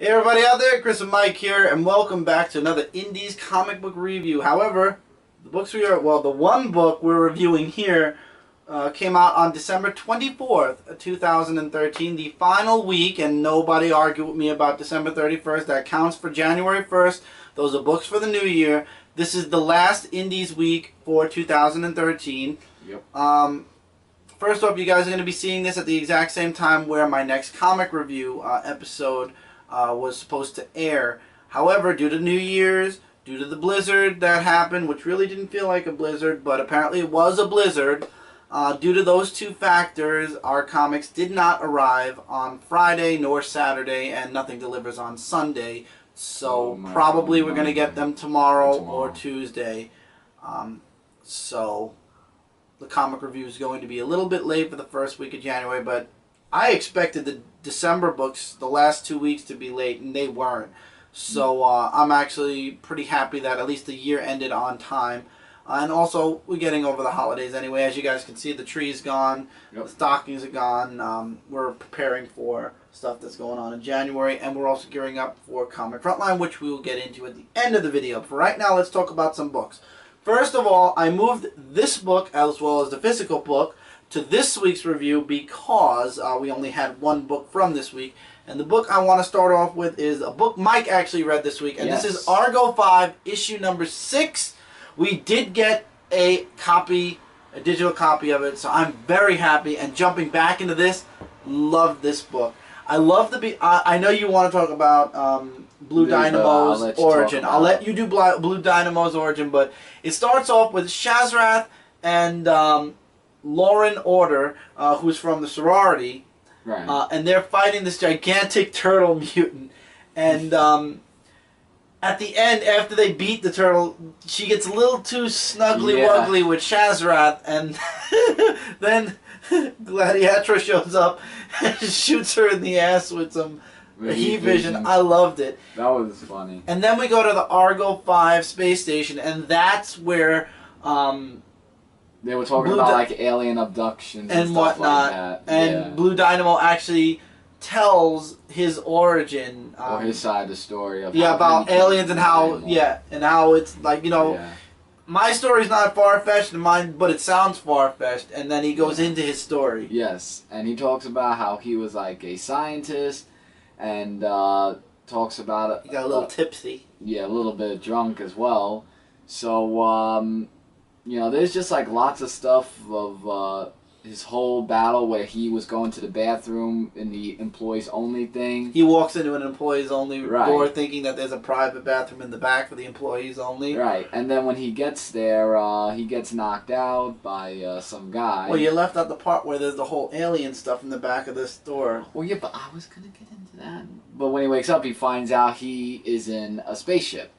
Hey everybody out there, Chris and Mike here, and welcome back to another Indies comic book review. However, the one book we're reviewing here came out on December 24th, 2013, the final week, and nobody argue with me about December 31st. That counts for January 1st. Those are books for the new year. This is the last Indies week for 2013. Yep. First off, you guys are going to be seeing this at the exact same time where my next comic review episode was supposed to air. However, due to New Year's, due to the blizzard that happened, which really didn't feel like a blizzard, but apparently it was a blizzard, due to those two factors, our comics did not arrive on Friday nor Saturday, and nothing delivers on Sunday. So probably we're going to get them tomorrow or Tuesday. So the comic review is going to be a little bit late for the first week of January, but I expected the December books, the last 2 weeks, to be late, and they weren't. So I'm actually pretty happy that at least the year ended on time. And also, we're getting over the holidays anyway. As you guys can see, the tree's gone, the stockings are gone. We're preparing for stuff that's going on in January, and we're also gearing up for Comic Frontline, which we will get into at the end of the video. For right now, let's talk about some books. First of all, I moved this book, as well as the physical book, to this week's review because we only had one book from this week. And the book I want to start off with is a book Mike actually read this week. And This is Argo 5, issue number 6. We did get a digital copy of it, so I'm very happy. And jumping back into this, love this book. I love I know you want to talk about Blue Dynamo's origin. I'll let you do Blue Dynamo's origin, but it starts off with Shazrath and Lauren Order, who's from the sorority, right. And they're fighting this gigantic turtle mutant. And at the end, after they beat the turtle, she gets a little too snuggly-wuggly with Shazrath, and then Gladiatra shows up and shoots her in the ass with some heat vision. I loved it. That was funny. And then we go to the Argo 5 space station, and that's where they were talking about like alien abductions and stuff whatnot, like that. And Blue Dynamo actually tells his origin, or his side of the story of about aliens and how and how it's like, my story's not far-fetched in mine, but it sounds far-fetched, and then he goes into his story. Yes, and he talks about how he was like a scientist, and talks about it. He got a little tipsy. Yeah, a little bit drunk as well. So there's just like lots of stuff of his whole battle where he was going to the bathroom in the employees only thing. He walks into an employees only door thinking that there's a private bathroom in the back for the employees only. Right, and then when he gets there, he gets knocked out by some guy. Well, you left out the part where there's the whole alien stuff in the back of this store. Well, yeah, but I was going to get into that. But when he wakes up, he finds out he is in a spaceship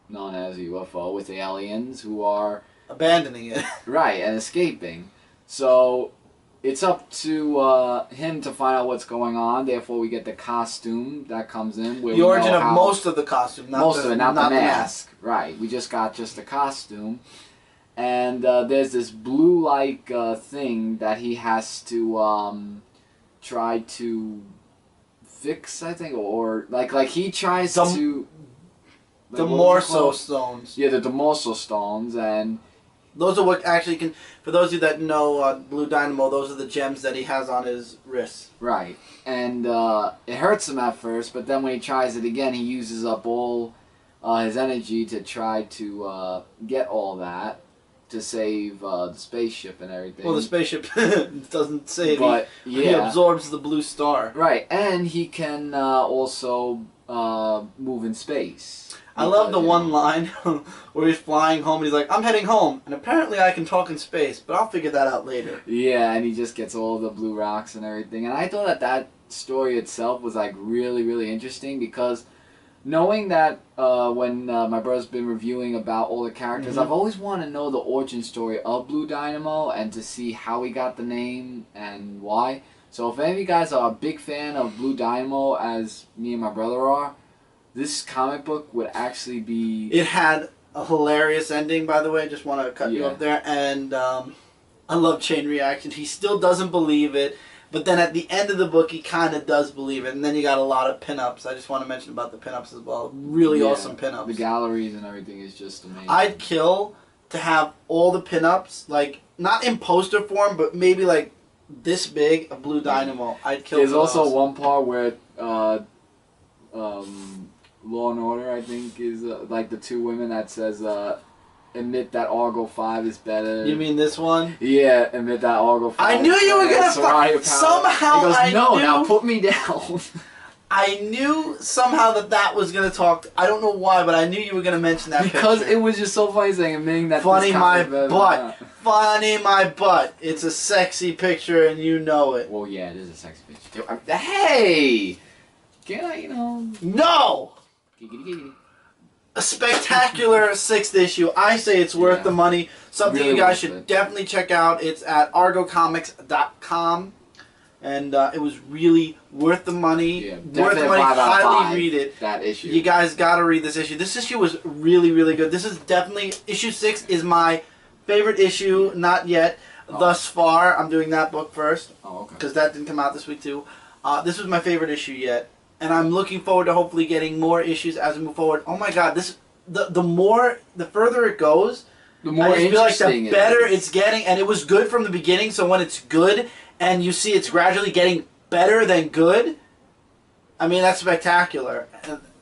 known as a UFO with aliens who are abandoning it. Right, and escaping. So it's up to him to find out what's going on. Therefore, we get the costume that comes in. The origin of most of the costume. Not the mask. Right, we just got the costume. And there's this blue-like thing that he has to try to fix, I think, or like he tries to... The Morso stones. Yeah, the Morso stones, and... Those are what actually can... For those of you that know Blue Dynamo, those are the gems that he has on his wrists. Right. And it hurts him at first, but then when he tries it again, he uses up all his energy to try to get all that to save the spaceship and everything. Well, the spaceship doesn't save, but he absorbs the blue star. Right, and he can also move in space. I love the one line where he's flying home and he's like, I'm heading home, and apparently I can talk in space, but I'll figure that out later. Yeah, and he just gets all the blue rocks and everything. And I thought that story itself was like really, really interesting because knowing that when my brother's been reviewing about all the characters, I've always wanted to know the origin story of Blue Dynamo and to see how he got the name and why. So if any of you guys are a big fan of Blue Dynamo, as me and my brother are, this comic book would actually be... It had a hilarious ending, by the way. I just want to cut you up there. And I love Chain Reaction. He still doesn't believe it. But then at the end of the book, he kind of does believe it. And then you got a lot of pinups. I just want to mention about the pinups as well. Really awesome pinups. The galleries and everything is just amazing. I'd kill to have all the pinups, like, not in poster form, but maybe like this big, a Blue Dynamo. I'd kill. There's also one part where Law and Order, I think, is like the two women that says admit that Argo 5 is better. You mean this one? Yeah, admit that Argo 5. I knew you were gonna somehow. He goes, I no, knew, now put me down. I knew somehow that was gonna talk. I don't know why, but I knew you were gonna mention that because picture. it was just so funny saying admitting that. Funny this my comic better butt. Funny my butt. It's a sexy picture, and you know it. Well, yeah, it is a sexy picture too. Hey, can I, No. Giggity. A spectacular 6th issue. I say it's worth the money. Something Really you guys worth should it. definitely check out. It's at argocomics.com. And it was really worth the money. Yeah, Worth the money. Highly read it. That issue. You guys gotta read this issue. This issue was really, really good. This is definitely... Issue 6 is my favorite issue. Not yet. Thus far. I'm doing that book first. Oh, okay. Because that didn't come out this week too. This was my favorite issue yet. And I'm looking forward to hopefully getting more issues as we move forward. Oh my god, the further it goes, The more I just feel like interesting the better it is. it's getting, and it was good from the beginning, so when it's good, and you see it's gradually getting better than good, I mean, that's spectacular.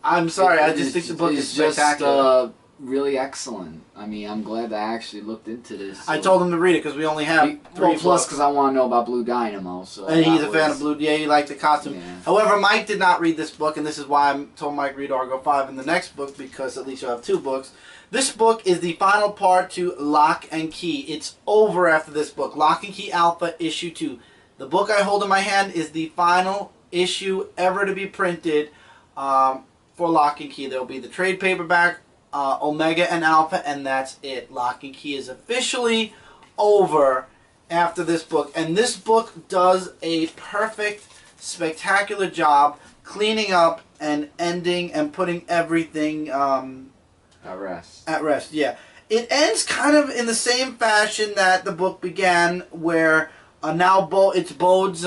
I'm sorry, I just think the book is spectacular. Just really excellent. I mean, I'm glad I actually looked into this. I told him to read it, because we only have 3 plus books. because I want to know about Blue Dynamo. So And he's a fan of Blue. Yeah, he liked the costume. Yeah. However, Mike did not read this book, and this is why I told Mike read Argo 5 in the next book, because at least you'll have 2 books. This book is the final part to Lock and Key. It's over after this book. Lock and Key Alpha Issue 2. The book I hold in my hand is the final issue ever to be printed for Lock and Key. There will be the trade paperback, Omega and Alpha, and that's it. Lock and Key is officially over after this book. And this book does a perfect, spectacular job cleaning up and ending and putting everything At rest. at rest. Yeah. It ends kind of in the same fashion that the book began, where now it's Bode's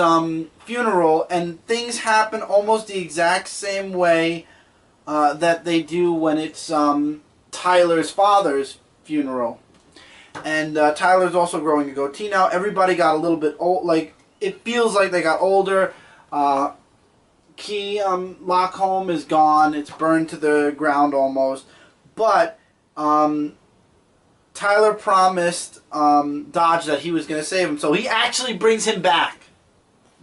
funeral, and things happen almost the exact same way that they do when it's Tyler's father's funeral. And Tyler's also growing a goatee now. Everybody got a little bit old. Like, it feels like they got older. Key Lockholm is gone. It's burned to the ground almost. But Tyler promised Dodge that he was going to save him. So he actually brings him back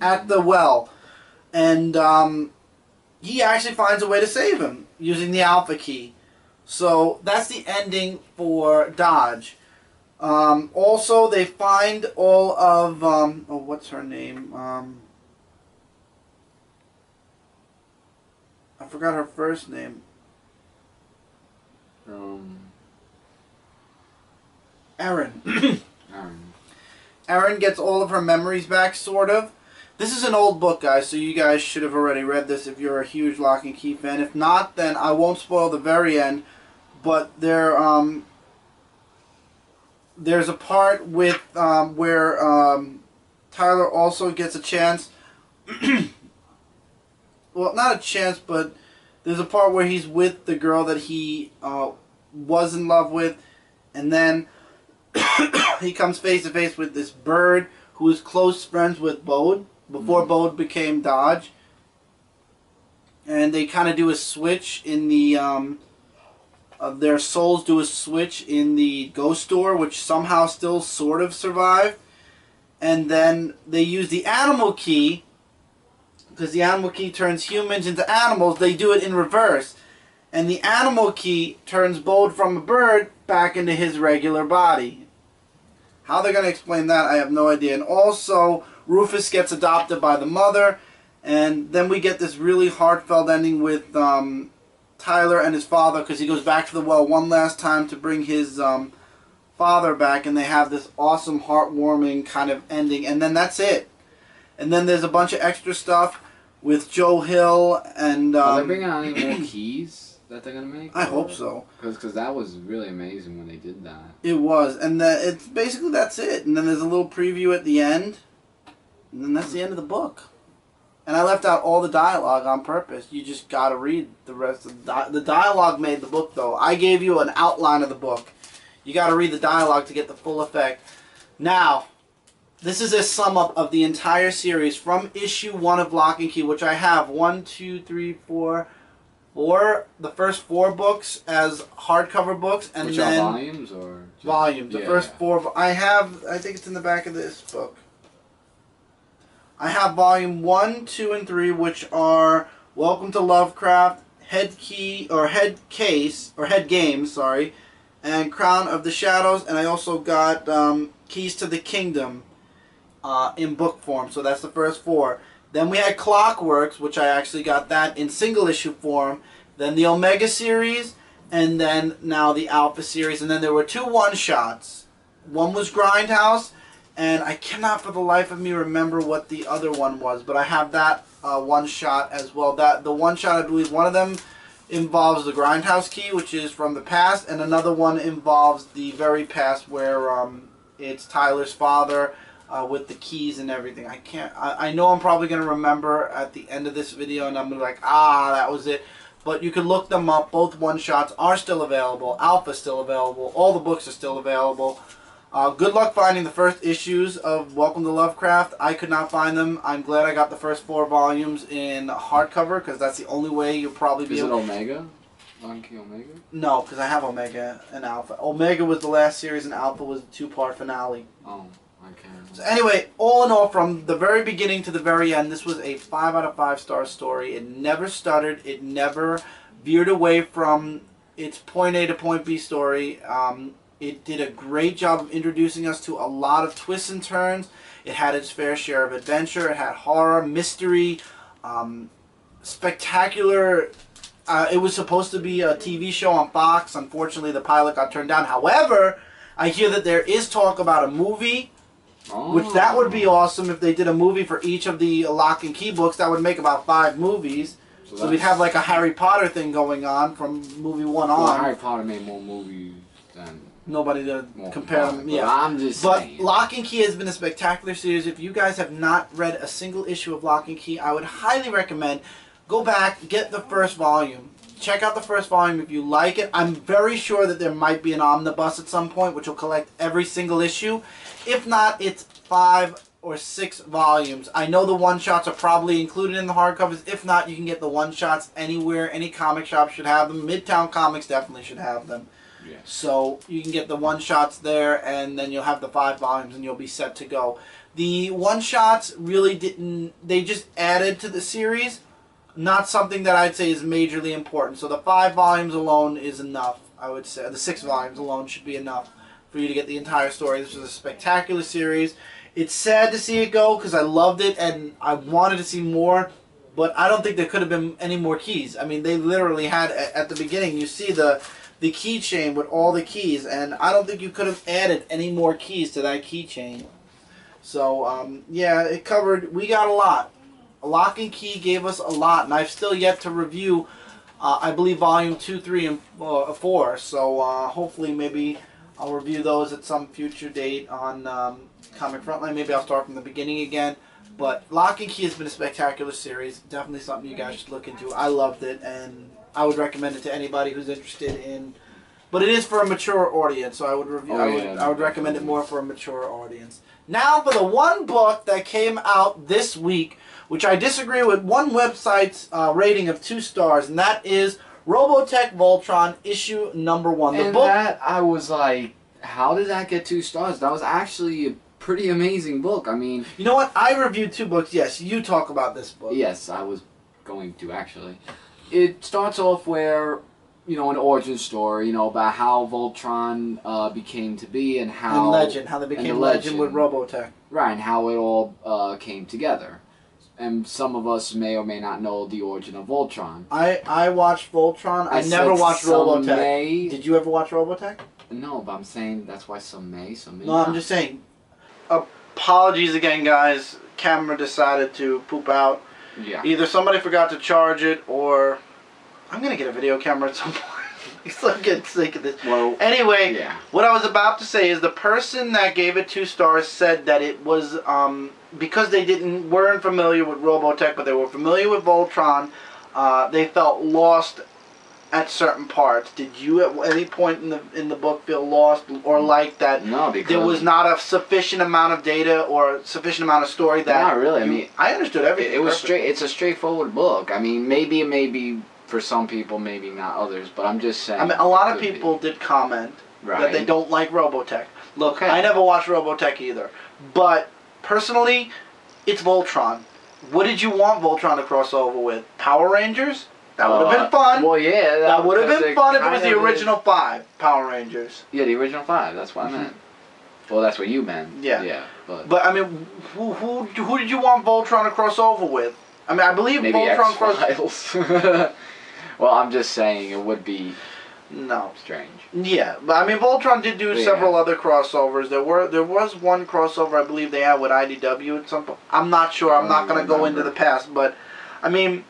at the well. And he actually finds a way to save him using the Alpha Key. So that's the ending for Dodge. Also, they find all of... oh, what's her name? I forgot her first name. Erin. Erin gets all of her memories back, sort of. This is an old book, guys, so you guys should have already read this if you're a huge Lock and Key fan. If not, then I won't spoil the very end. But there's a part with where Tyler also gets a chance. Well, not a chance, but there's a part where he's with the girl that he was in love with, and then he comes face to face with this bird who is close friends with Bode before Bode became Dodge, and they kind of do a switch in the their souls do a switch in the ghost store, which somehow still sort of survived, and then they use the animal key. Because the animal key turns humans into animals, they do it in reverse. And the animal key turns Bode from a bird back into his regular body. How they're going to explain that, I have no idea. And also, Rufus gets adopted by the mother. And then we get this really heartfelt ending with Tyler and his father, because he goes back to the well one last time to bring his father back. And they have this awesome, heartwarming kind of ending. And then that's it. And then there's a bunch of extra stuff with Joe Hill and... Are they bringing out any more keys that they're going to make? I hope so. Because that was really amazing when they did that. It was. And it's basically that's it. And then there's a little preview at the end. And then that's the end of the book. And I left out all the dialogue on purpose. You just got to read the rest of the dialogue made the book, though. I gave you an outline of the book. You got to read the dialogue to get the full effect. Now, this is a sum up of the entire series from issue 1 of Lock and Key, which I have 1, 2, 3, 4, the first 4 books as hardcover books, and which then are volumes or just, volumes. The first 4. I think it's in the back of this book. I have volume 1, 2, and 3, which are Welcome to Lovecraft, Head Games, sorry, and Crown of the Shadows, and I also got Keys to the Kingdom in book form. So that's the first 4. Then we had Clockworks, which I actually got that in single issue form. Then the Omega series, and then now the Alpha series, and then there were 2 one-shots. One was Grindhouse, and I cannot for the life of me remember what the other one was, but I have that one-shot as well. The one-shot, I believe one of them involves the Grindhouse key, which is from the past, and another one involves the very past where it's Tyler's father with the keys and everything. I know I'm probably going to remember at the end of this video, and I'm going to be like, that was it. But you can look them up. Both one-shots are still available. Alpha's still available. All the books are still available. Good luck finding the first issues of Welcome to Lovecraft. I could not find them. I'm glad I got the first 4 volumes in hardcover, because that's the only way you'll probably be able... Is it Omega? Lock and Key Omega? No, because I have Omega and Alpha. Omega was the last series, and Alpha was the 2-part finale. Oh, okay. So anyway, all in all, from the very beginning to the very end, this was a 5 out of 5 star story. It never stuttered. It never veered away from its point A to point B story. It did a great job of introducing us to a lot of twists and turns. It had its fair share of adventure. It had horror, mystery, spectacular. It was supposed to be a TV show on Fox. Unfortunately, the pilot got turned down. However, I hear that there is talk about a movie, which that would be awesome if they did a movie for each of the Lock and Key books. That would make about 5 movies. So we'd have like a Harry Potter thing going on from movie 1 on. Well, Harry Potter made more movies than... Nobody to compare them. Yeah, I'm just saying. But Lock and Key has been a spectacular series. If you guys have not read a single issue of Lock and Key, I would highly recommend go back, get the first volume. Check out the first volume if you like it. I'm very sure that there might be an omnibus at some point which will collect every single issue. If not, it's 5 or 6 volumes. I know the one-shots are probably included in the hardcovers. If not, you can get the one-shots anywhere. Any comic shop should have them. Midtown Comics definitely should have them. Yeah. So you can get the one-shots there, and then you'll have the 5 volumes, and you'll be set to go. The one-shots really didn't... They just added to the series. Not something that I'd say is majorly important. So the 5 volumes alone is enough, I would say. The 6 volumes alone should be enough for you to get the entire story. This was a spectacular series. It's sad to see it go, because I loved it, and I wanted to see more. But I don't think there could have been any more keys. I mean, they literally had, at the beginning, you see the keychain with all the keys, and I don't think you could have added any more keys to that keychain. So, yeah, it covered, we got a lot. Lock and Key gave us a lot, and I've still yet to review, I believe, volume 2, 3, and 4. So, hopefully, maybe I'll review those at some future date on Comic Frontline. Maybe I'll start from the beginning again. But Lock and Key has been a spectacular series. Definitely something you guys should look into. I loved it, and I would recommend it to anybody who's interested in. But it is for a mature audience, so I would review. I would recommend it more for a mature audience. Now for the one book that came out this week, which I disagree with one website's rating of 2 stars, and that is Robotech Voltron issue number 1. And that I was like, how did that get 2 stars? That was actually a pretty amazing book. I mean, you know what? I reviewed 2 books. Yes, you talk about this book. Yes, I was going to actually. It starts off where, you know, an origin story, you know, about how Voltron became to be and how... And Legend, how they became Legend with Robotech. Right, and how it all came together. And some of us may or may not know the origin of Voltron. I watched Voltron. I never watched Robotech. Did you ever watch Robotech? No, but I'm saying that's why some may, some may No, not. I'm just saying. Apologies again, guys. Camera decided to poop out. Yeah. Either somebody forgot to charge it, or I'm gonna get a video camera at some point. I'm getting sick of this. Well, Anyway, yeah. what I was about to say is the person that gave it 2 stars said that it was because they weren't familiar with Robotech, but they were familiar with Voltron. They felt lost at certain parts. Did you at any point in the book feel lost or like that? No, because there was not a sufficient amount of data or sufficient amount of story that. Not really. I mean, I understood everything. It was perfectly. It's a straightforward book. I mean, maybe for some people, maybe not others. But I'm just saying. I mean, a lot of it could people did comment Right. that they don't like Robotech. Look, Okay. I never watched Robotech either, but personally, it's Voltron. What did you want Voltron to cross over with? Power Rangers? That would have been fun. Well, yeah. That would have been fun if it was the kind of original 5 Power Rangers. Yeah, the original 5. That's what I meant. Well, that's what you meant. Yeah. Yeah. But But I mean, who did you want Voltron to cross over with? I mean, I believe maybe Voltron crossed. X-Files. Well, I'm just saying it would be No. strange. Yeah, but I mean, Voltron did do Yeah. several other crossovers. There was one crossover I believe they had with IDW at some point. I'm not sure. I'm not going to go into the past, but I mean,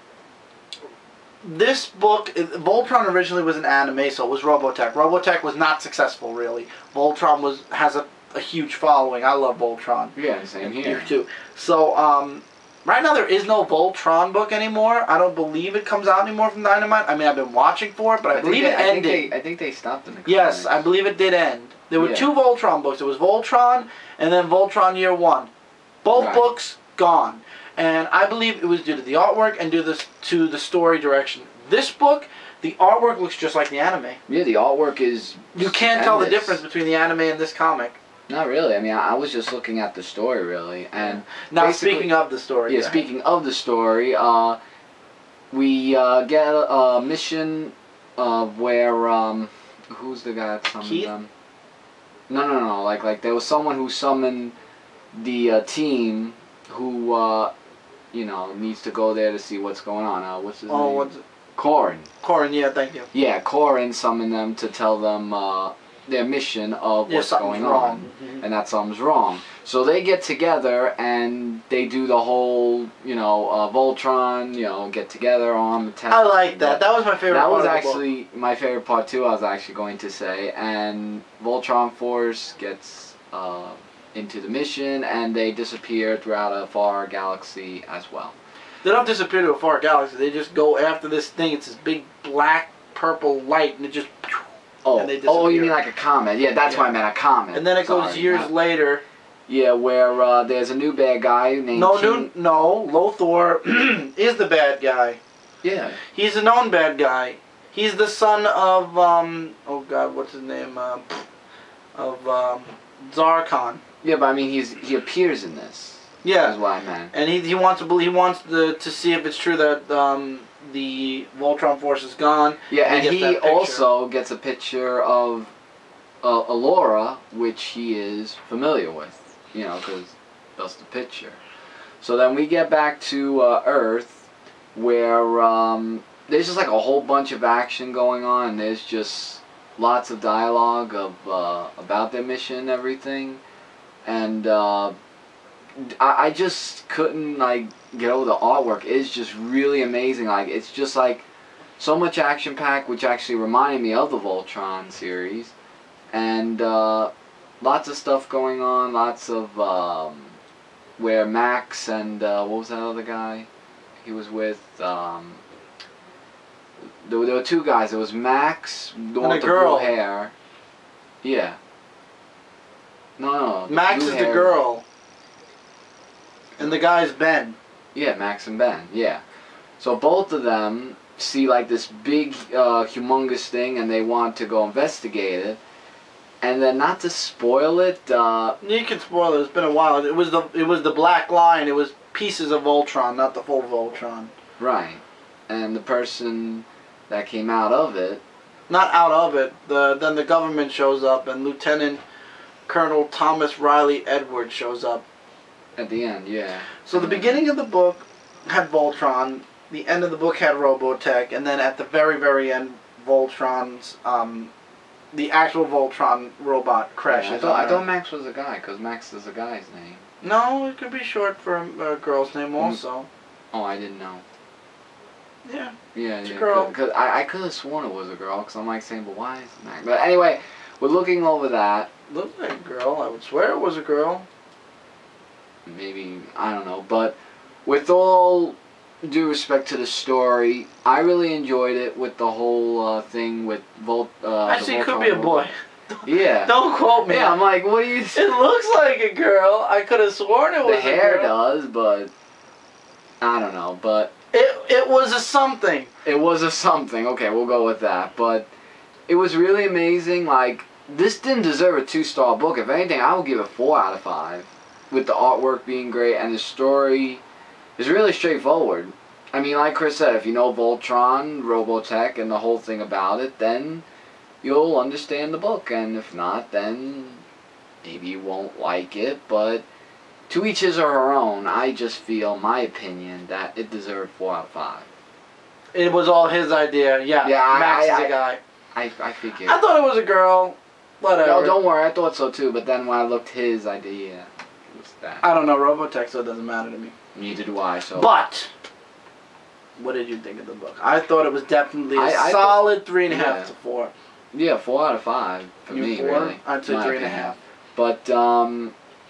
this book, Voltron originally was an anime, so it was Robotech. Robotech was not successful really. Voltron has a huge following. I love Voltron. Yeah, same here. You too. So right now there is no Voltron book anymore. I don't believe it comes out anymore from Dynamite. I mean, I've been watching for it, but I believe it ended. I think they stopped in the Yes, comics. I believe it did end. There were Yeah. 2 Voltron books. There was Voltron and then Voltron Year 1. Both Right. books gone. And I believe it was due to the artwork and to the story direction. This book, the artwork looks just like the anime. Yeah, the artwork is. You can't tell the tremendous. difference between the anime and this comic. Not really. I mean, I was just looking at the story, really. And Now, basically- speaking of the story. yeah, go ahead. speaking of the story, we get a mission where who's the guy that summoned Keith? them? No. Like there was someone who summoned the team who needs to go there to see what's going on. What's his Oh, name? what's it? Corin. Corin, yeah, thank you. Yeah, Corin summoned them to tell them their mission of Yeah, what's something's going wrong. on, Mhm. and that something's wrong. So they get together and they do the whole, Voltron, get together, arm attack. I like that. That was my favorite That part was of the book. actually my favorite part too. I was actually going to say, and Voltron Force gets into the mission, and they disappear throughout a far galaxy as well. They don't disappear to a far galaxy. They just go after this thing. It's this big black purple light, and it just. Oh, And they you disappear. mean like a comet? Yeah, that's Yeah. why I meant a comet. And then it goes Sorry, years not- later. Yeah, where there's a new bad guy named King. No. Lothor is the bad guy. Yeah. He's a known bad guy. He's the son of oh God, what's his name? Zarkon. Yeah, but I mean, he appears in this. Yeah. Is what I meant. And he wants to believe, he wants to see if it's true that the Voltron Force is gone. Yeah, and gets that he picture. also gets a picture of Alora, which he is familiar with. Because that's the picture. So then we get back to Earth, where there's just like a whole bunch of action going on. And there's just lots of dialogue about their mission and everything. And I just couldn't get over the artwork. It's just really amazing. It's just so much action packed, which actually reminded me of the Voltron series, and lots of stuff going on. Lots of where Max and what was that other guy he was with? There were 2 guys. There was Max, the one a with the girl. blue hair. Yeah. No. Max blue is the hair. girl. And the guy's Ben. Yeah, Max and Ben, yeah. So both of them see this big, humongous thing, and they want to go investigate it. And then, not to spoil it, You can spoil it. It's been a while. It was the Black Line. It was pieces of Voltron, not the full Voltron. right. And the person that came out of it, Not out of it. Then the government shows up, and Lieutenant Colonel Thomas Riley Edwards shows up. at the end, yeah. So the beginning of the book had Voltron. The end of the book had Robotech, and then at the very, very end, Voltron's the actual Voltron robot crashes. I on thought Earth. Max was a guy, because Max is a guy's name. No, it could be short for a girl's name also. Oh, I didn't know. Yeah. Yeah, It's a yeah. girl. Because I could have sworn it was a girl. Because I'm like saying, but why is that? But anyway, we're looking over that. Looked like a girl. I would swear it was a girl. Maybe, I don't know. But with all due respect to the story, I really enjoyed it with the whole thing with Actually, it could be a boy. Yeah. Don't quote me. Yeah, I'm like, what do you... It looks like a girl. I could have sworn it was The a hair girl. does, but... I don't know, but... It was a something. It was a something. Okay, we'll go with that. But it was really amazing. Like, this didn't deserve a 2-star book. If anything, I would give it 4 out of 5. With the artwork being great and the story is really straightforward. I mean, like Chris said, if you know Voltron, Robotech, and the whole thing about it, then you'll understand the book. And if not, then maybe you won't like it. But to each his or her own. I just feel, my opinion, that it deserved 4 out of 5. It was all his idea. Yeah. Yeah, Max is a guy. I figured. I thought it was a girl. Whatever. No, don't worry. I thought so too. But then when I looked his idea, it was that. I don't know Robotech, so it doesn't matter to me. Neither do I. So. But what did you think of the book? I thought it was definitely a I solid 3.5 yeah. to 4. Yeah, 4 out of 5 for You me. 4? Really. I'd say My 3.5. opinion. But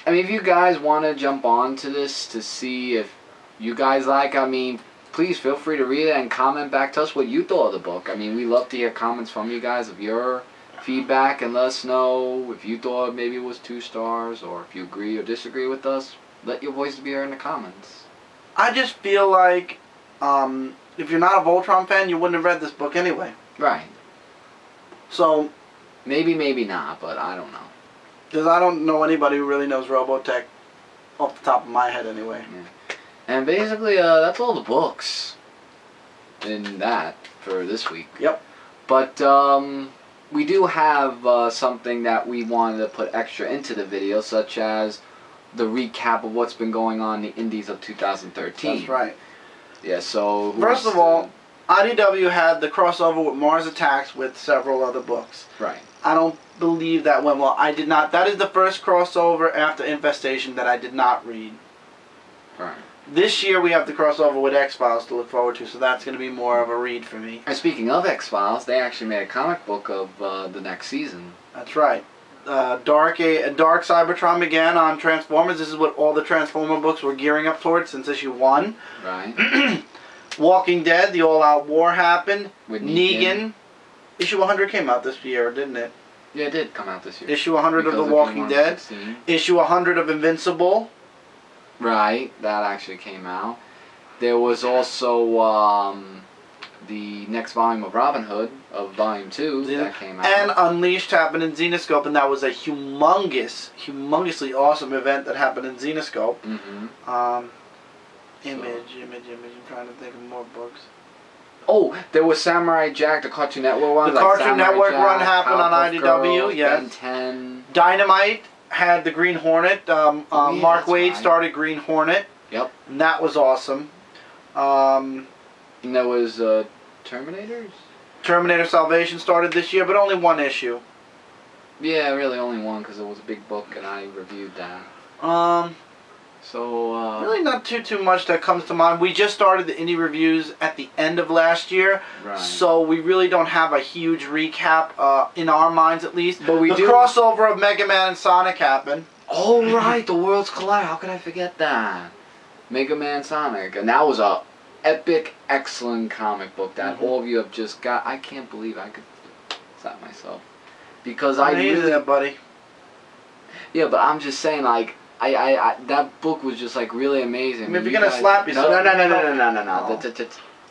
I mean, if you guys want to jump on to this to see if you guys like, I mean, please feel free to read it and comment back to us what you thought of the book. I mean, we love to hear comments from you guys of your feedback and let us know if you thought maybe it was 2 stars or if you agree or disagree with us. Let your voice be heard in the comments. I just feel like if you're not a Voltron fan, you wouldn't have read this book anyway. Right. So, Maybe, maybe not, but I don't know. because I don't know anybody who really knows Robotech off the top of my head anyway. And basically, that's all the books in that for this week. Yep. But we do have something that we wanted to put extra into the video, such as the recap of what's been going on in the Indies of 2013. That's right. Yeah, so... First of all, IDW had the crossover with Mars Attacks with several other books. Right. I don't believe that went well. I did not. That is the first crossover after Infestation that I did not read. Right. This year we have the crossover with X-Files to look forward to, so that's going to be more of a read for me. And speaking of X-Files, they actually made a comic book of the next season. That's right. Dark Cybertron began on Transformers. This is what all the Transformer books were gearing up towards since issue 1. Right. Walking Dead, the all-out war happened. With Negan. Issue 100 came out this year, didn't it? Yeah, it did come out this year. Issue 100 Because of The Walking Dead. 16. Issue 100 of Invincible. Right, that actually came out. There was also the next volume of Robin Hood, of Volume 2, that came out. And Unleashed happened in Xenoscope, and that was a humongously awesome event that happened in Xenoscope. Mm-hmm. Image, I'm trying to think of more books. Oh, there was Samurai Jack, the Cartoon Network one. The Cartoon Samurai Network Jack, run happened on Powerpuff IDW, Girls, yes. Ben 10. Dynamite had the Green Hornet. Yeah, Mark that's Waid right. started Green Hornet. Yep. And that was awesome. And there was Terminators? Terminator Salvation started this year, but only one issue. Yeah, really only one, because it was a big book and I reviewed that. So, really not too much that comes to mind. We just started the indie reviews at the end of last year, right. so we really don't have a huge recap in our minds, at least. But we the do. crossover of Mega Man and Sonic happened. Oh, right, the Worlds Collide. How could I forget that? Mega Man Sonic. And that was a epic, excellent comic book that all of you have just got. I can't believe I could slap myself. Because I really... that, buddy. Yeah, but I'm just saying, like, I that book was just, like, really amazing. I mean, if you're going to slap yourself... No. I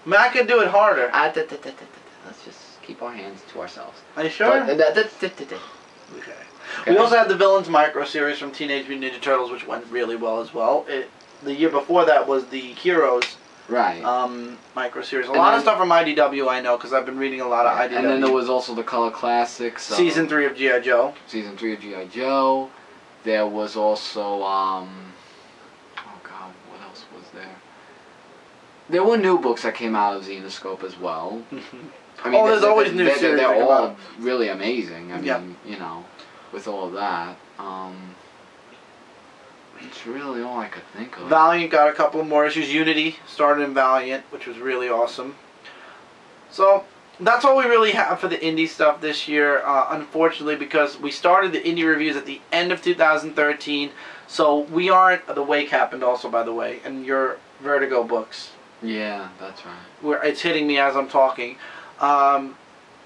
mean, I could do it harder. Let's just keep our hands to ourselves. Are you sure? Okay. We also had the Villains micro series from Teenage Mutant Ninja Turtles, which went really well as well. The year before that was the Heroes right. micro series. A lot of stuff from IDW I know because I've been reading a lot of IDW. And then there was also the Color Classics. Season 3 of G.I. Joe. Season 3 of G.I. Joe. There was also, oh God, what else was there? There were new books that came out of Xenoscope as well. I mean, there's always new series. They're that come all out. really amazing. I mean, Yep. you know, with all of that. It's really all I could think of. Valiant got a couple more issues. Unity started in Valiant, which was really awesome. that's all we really have for the indie stuff this year, unfortunately, because we started the indie reviews at the end of 2013, so we aren't... The Wake happened also, by the way, and your Vertigo books. Yeah, that's right. It's hitting me as I'm talking.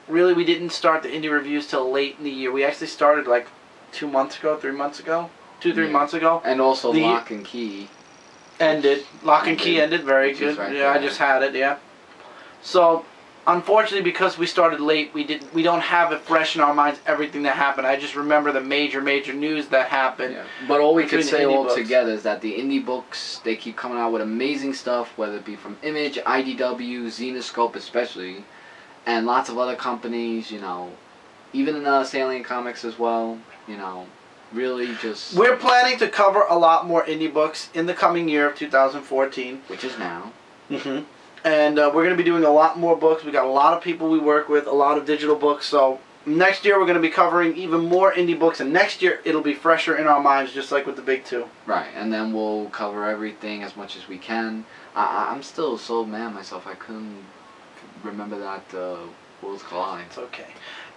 Really, we didn't start the indie reviews till late in the year. We actually started like 2 months ago, 3 months ago, 3 months ago. And also Lock and Key. Ended. Lock and Key ended. Very good. Right Yeah, I just had it. Yeah. So, unfortunately, because we started late, we don't have it fresh in our minds everything that happened. I just remember the major news that happened. Yeah. But all we could between the say indie all books. together is that the indie books, they keep coming out with amazing stuff, whether it be from Image, IDW, Zenescope especially, and lots of other companies, you know, even in Salient Comics as well, you know, really just... We're planning to cover a lot more indie books in the coming year of 2014. Which is now. Mm-hmm. And we're going to be doing a lot more books. We got a lot of people we work with, a lot of digital books. So next year we're going to be covering even more indie books, and next year it'll be fresher in our minds, just like with the big two. Right, and then we'll cover everything as much as we can. I'm still so mad myself I couldn't remember that Worlds Collide. It's okay.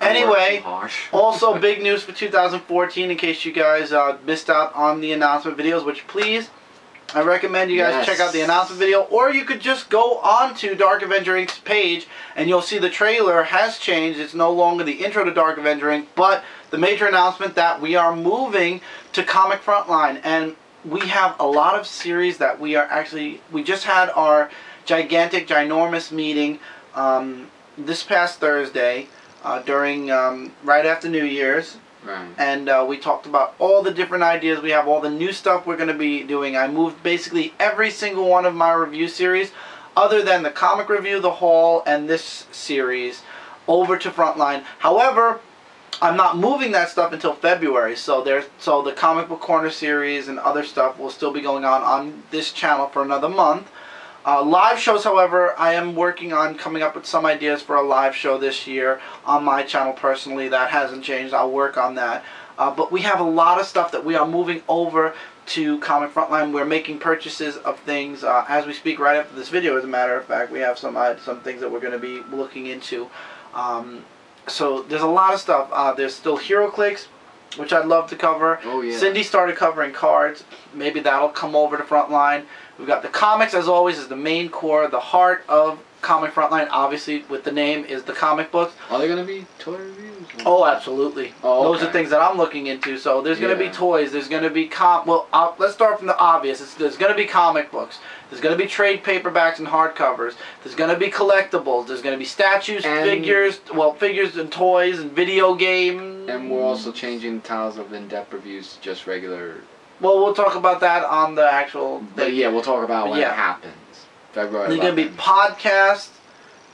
I worked Anyway, too hard. also big news for 2014, in case you guys missed out on the announcement videos, which please, I recommend you guys check out the announcement video, or you could just go on to Dark Avenger Inc.'s page and you'll see the trailer has changed. It's no longer the intro to Dark Avenger Inc., but the major announcement that we are moving to Comic Frontline, and we have a lot of series that we are actually... We just had our ginormous meeting this past Thursday during right after New Year's. Right. And we talked about all the different ideas we have, all the new stuff we're going to be doing. I moved basically every single one of my review series, other than the comic review, the haul, and this series, over to Frontline. However, I'm not moving that stuff until February, so the Comic Book Corner series and other stuff will still be going on this channel for another month. Live shows, however, I am working on coming up with some ideas for a live show this year on my channel personally. That hasn't changed. I'll work on that. But we have a lot of stuff that we are moving over to Comic Frontline. We're making purchases of things as we speak right after this video, as a matter of fact. We have some things that we're going to be looking into. So there's a lot of stuff. There's still HeroClix, which I'd love to cover. Oh, yeah. Cindy started covering cards. Maybe that'll come over to Frontline. We've got the comics, as always, is the main core, the heart of Comic Frontline. Obviously, with the name, is the comic books. Are there going to be toy reviews? Oh, absolutely. Oh, Those are things that I'm looking into. So there's going to be toys. There's going to be let's start from the obvious. There's going to be comic books. There's going to be trade paperbacks and hardcovers. There's going to be collectibles. There's going to be statues, figures and toys and video games. And we're also changing titles of in-depth reviews to just regular... Well, we'll talk about that on the actual... But yeah, we'll talk about when it happens. February 11th. There's going to be podcasts.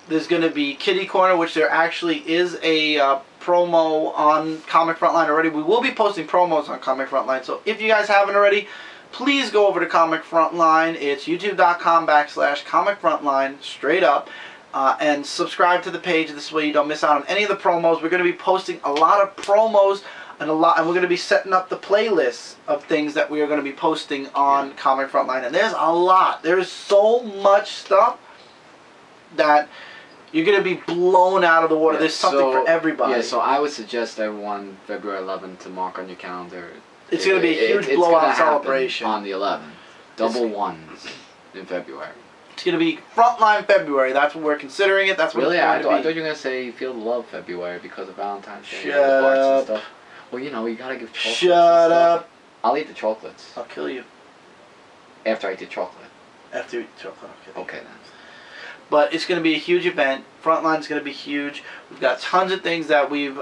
There's going to be Kitty Corner, which there actually is a promo on Comic Frontline already. We will be posting promos on Comic Frontline, so if you guys haven't already, please go over to Comic Frontline. It's youtube.com/Comic Frontline, straight up. And subscribe to the page. This way you don't miss out on any of the promos. We're going to be posting a lot of promos and we're going to be setting up the playlists of things that we are going to be posting on Comic Frontline. And there's a lot. There's so much stuff that you're going to be blown out of the water. There's something for everybody. Yeah, so I would suggest everyone February 11th to mark on your calendar. It's going to be a huge blowout celebration. On the 11th. Double ones in February. It's going to be Frontline February. That's what we're considering it. That's what really? it's going to be. I thought you were going to say Field of Love February because of Valentine's Day. Shut up. And stuff. Well, you know, you got to give chocolates. Shut up. I'll eat the chocolates. I'll kill you. After I eat the chocolate. After you eat the chocolate, I'll kill you. Okay, then. But it's going to be a huge event. Frontline's going to be huge. We've got tons of things that we've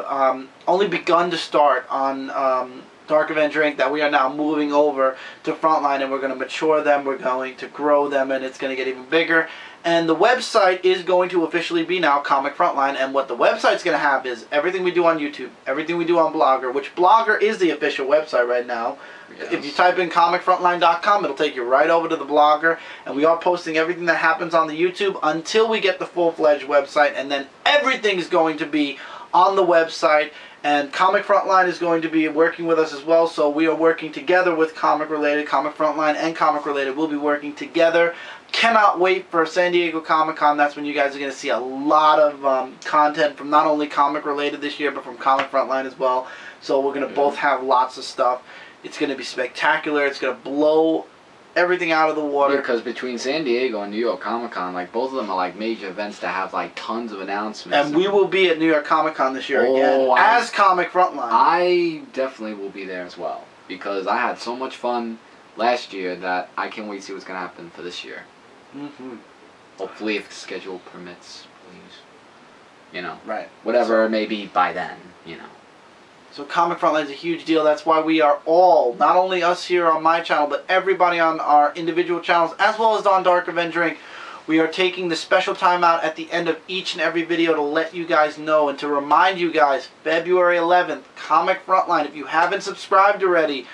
only begun to start on Dark Avenger Inc. that we are now moving over to Frontline, and we're going to mature them. We're going to grow them, and it's going to get even bigger. And the website is going to officially be now Comic Frontline, and what the website's going to have is everything we do on YouTube, everything we do on Blogger, which Blogger is the official website right now. Yes. If you type in comicfrontline.com, it'll take you right over to the Blogger, and we are posting everything that happens on the YouTube until we get the full-fledged website, and then everything's going to be on the website. And Comic Frontline is going to be working with us as well, so we are working together with Comic Related. Comic Frontline and Comic Related will be working together. Cannot wait for San Diego Comic-Con. That's when you guys are going to see a lot of content from not only Comic Related this year, but from Comic Frontline as well. So we're going to both have lots of stuff. It's going to be spectacular. It's going to blow everything out of the water. Because between San Diego and New York Comic Con, like both of them are like major events that have like tons of announcements. And we will be at New York Comic Con this year again as Comic Frontline. I definitely will be there as well because I had so much fun last year that I can't wait to see what's gonna happen for this year. Hopefully, if the schedule permits, please. You know, right? Whatever it may be by then, you know. So Comic Frontline is a huge deal. That's why we are all, not only us here on my channel, but everybody on our individual channels, as well as on Dark Avenger Inc., we are taking the special time out at the end of each and every video to let you guys know and to remind you guys, February 11th, Comic Frontline. If you haven't subscribed already,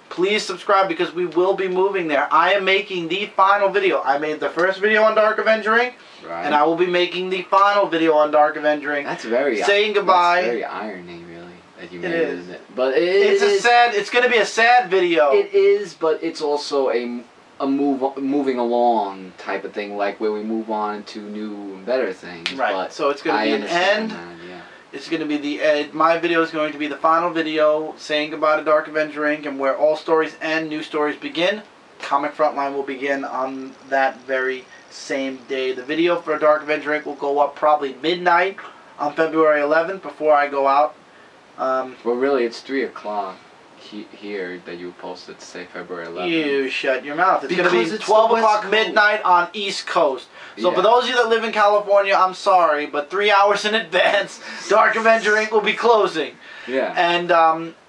please subscribe because we will be moving there. I am making the final video. I made the first video on Dark Avenger Inc., and I will be making the final video on Dark Avenger Inc. That's very saying goodbye. That's very irony, really. That you made it is. Isn't it? But it's going to be a sad video. It is, but it's also a moving along type of thing, like where we move on to new and better things. Right. But so it's going to be an end. Yeah. It's going to be the end. My video is going to be the final video saying goodbye to Dark Avenger Inc. and where all stories end, new stories begin. Comic Frontline will begin on that very same day. The video for Dark Avenger Inc. will go up probably midnight on February 11th before I go out. Well, really, it's 3 o'clock here that you posted to say February 11th. You shut your mouth. It's going to be 12 o'clock midnight on East Coast. So for those of you that live in California, I'm sorry, but 3 hours in advance, Dark Avenger Inc. will be closing. Yeah. And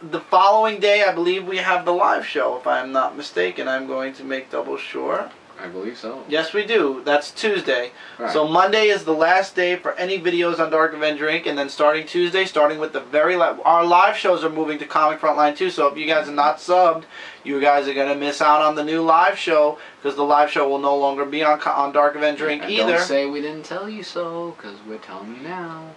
the following day, I believe we have the live show, if I'm not mistaken. I'm going to make double sure. I believe so. Yes, we do. That's Tuesday. Right. So Monday is the last day for any videos on Dark Avenger Inc. And then starting Tuesday, starting with the very our live shows are moving to Comic Frontline too. So if you guys are not subbed, you guys are going to miss out on the new live show because the live show will no longer be on Dark Avenger Inc. And either. Don't say we didn't tell you so because we're telling you now.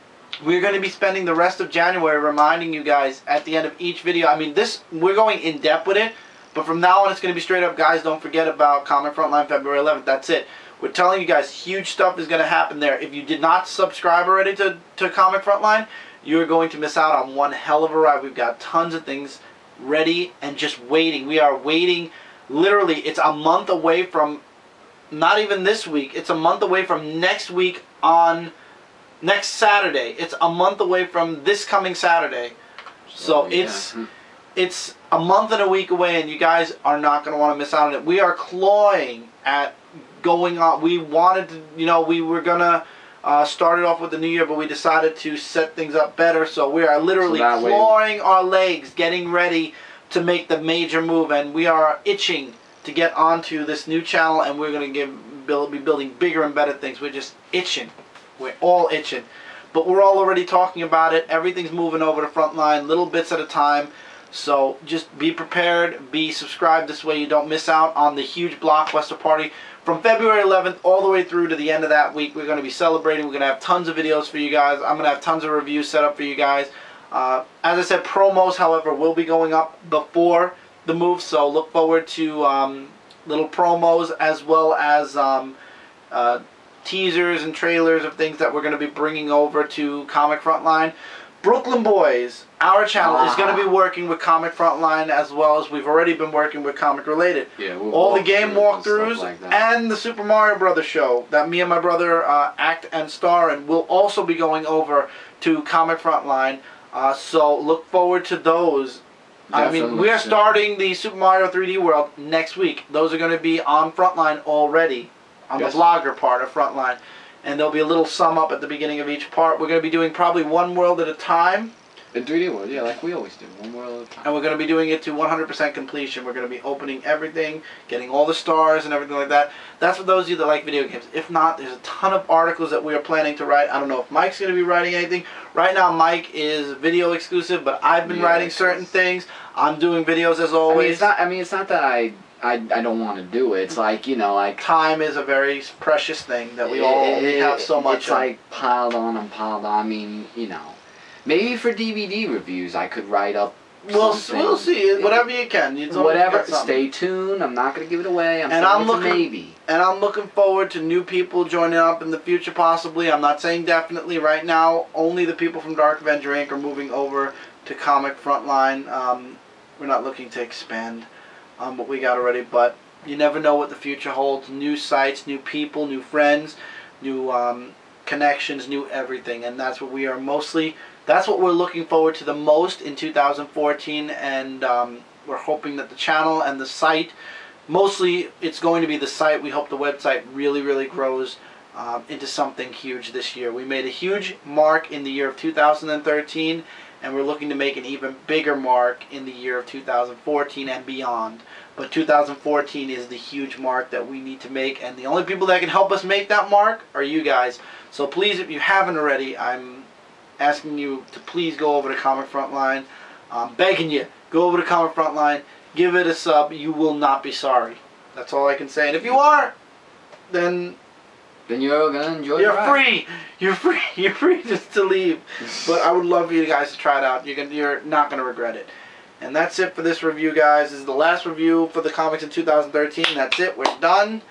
We're going to be spending the rest of January reminding you guys at the end of each video. I mean, we're going in depth with it. But from now on, it's going to be straight up, guys, don't forget about Comic Frontline February 11th. That's it. We're telling you guys, huge stuff is going to happen there. If you did not subscribe already to Comic Frontline, you're going to miss out on one hell of a ride. We've got tons of things ready and just waiting. We are waiting. Literally, it's a month away from, not even this week, it's a month away from next week on next Saturday. It's a month away from this coming Saturday. So it's a month and a week away, and you guys are not going to want to miss out on it. We are clawing at going on. We wanted to, we were going to start it off with the new year, but we decided to set things up better. So we are literally clawing our legs, getting ready to make the major move, and we are itching to get onto this new channel, and we're going to be building bigger and better things. We're just itching. We're all itching. But we're all already talking about it. Everything's moving over to Frontline, little bits at a time. So just be prepared, be subscribed. This way you don't miss out on the huge blockbuster party. From February 11th all the way through to the end of that week, we're going to be celebrating. We're going to have tons of videos for you guys. I'm going to have tons of reviews set up for you guys. As I said, promos, however, will be going up before the move. So look forward to little promos as well as teasers and trailers of things that we're going to be bringing over to Comic Frontline. Brooklyn Boys, our channel, is going to be working with Comic Frontline as well as we've already been working with Comic Related. Yeah, all the game walkthroughs and the Super Mario Brothers show that me and my brother act and star in will also be going over to Comic Frontline. So look forward to those. Definitely. I mean, we are starting the Super Mario 3D World next week. Those are going to be on Frontline already, on the vlogger part of Frontline. And there'll be a little sum up at the beginning of each part. We're going to be doing probably one world at a time. In 3D World, yeah, like we always do. One world at a time. And we're going to be doing it to 100% completion. We're going to be opening everything, getting all the stars and everything like that. That's for those of you that like video games. If not, there's a ton of articles that we are planning to write. I don't know if Mike's going to be writing anything. Right now, Mike is video exclusive, but I've been writing certain things. I'm doing videos as always. It's not that I don't want to do it. It's like, like... Time is a very precious thing that we all have so much It's like piled on and piled on. I mean, Maybe for DVD reviews, I could write up. We'll something. see. Whatever you can. You don't Whatever. get something. Stay tuned. I'm not gonna give it away. And saying I'm it's a looking- maybe. And I'm looking forward to new people joining up in the future, possibly. I'm not saying definitely right now. Only the people from Dark Avenger Inc. are moving over to Comic Frontline. We're not looking to expand on what we got already, but you never know what the future holds. New sites, new people, new friends, new connections, new everything. And that's what we are mostly... That's what we're looking forward to the most in 2014, and we're hoping that the channel and the site, mostly it's going to be the site. We hope the website really, really grows into something huge this year. We made a huge mark in the year of 2013, and we're looking to make an even bigger mark in the year of 2014 and beyond. But 2014 is the huge mark that we need to make, and the only people that can help us make that mark are you guys. So please, if you haven't already, I'm asking you to please go over to Comic Frontline. I'm begging you, go over to Comic Frontline, give it a sub. You will not be sorry. That's all I can say. And if you are, then you're gonna enjoy the you're ride. free. You're free. You're free just to leave. But I would love for you guys to try it out. You're not gonna regret it. And that's it for this review, guys. This is the last review for the comics in 2013. That's it. We're done.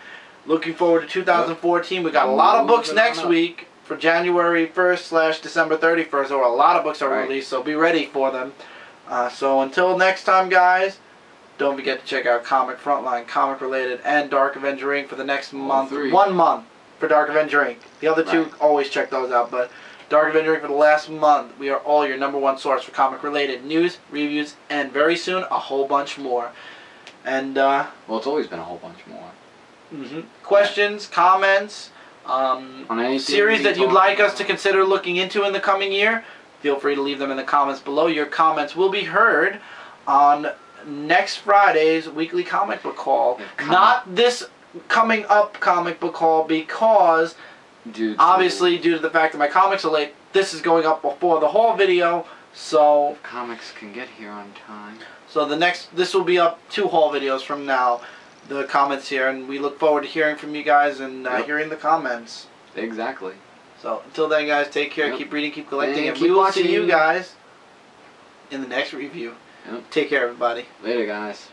Looking forward to 2014. We got a lot of books next week. For January 1st / December 31st, or a lot of books are released, so be ready for them. So until next time, guys, don't forget to check out Comic Frontline, Comic Related, and Dark Avenger Inc. for the next month. 1 month for Dark Avenger Inc. The other two, always check those out, but Dark Avenger Inc. for the last month. We are all your #1 source for comic related news, reviews, and very soon a whole bunch more. And well, it's always been a whole bunch more. Questions, comments, on anything series that you'd like us to consider looking into in the coming year, feel free to leave them in the comments below. Your comments will be heard on next Friday's weekly comic book haul. Not this coming up comic book haul, because obviously due to the fact that my comics are late, this is going up before the haul video, so comics can get here on time. So this will be up 2 haul videos from now. The comments here, and we look forward to hearing from you guys and hearing the comments. Exactly. So until then, guys, take care, keep reading, keep collecting, and keep we will watching. see you guys in the next review. Take care, everybody. Later, guys.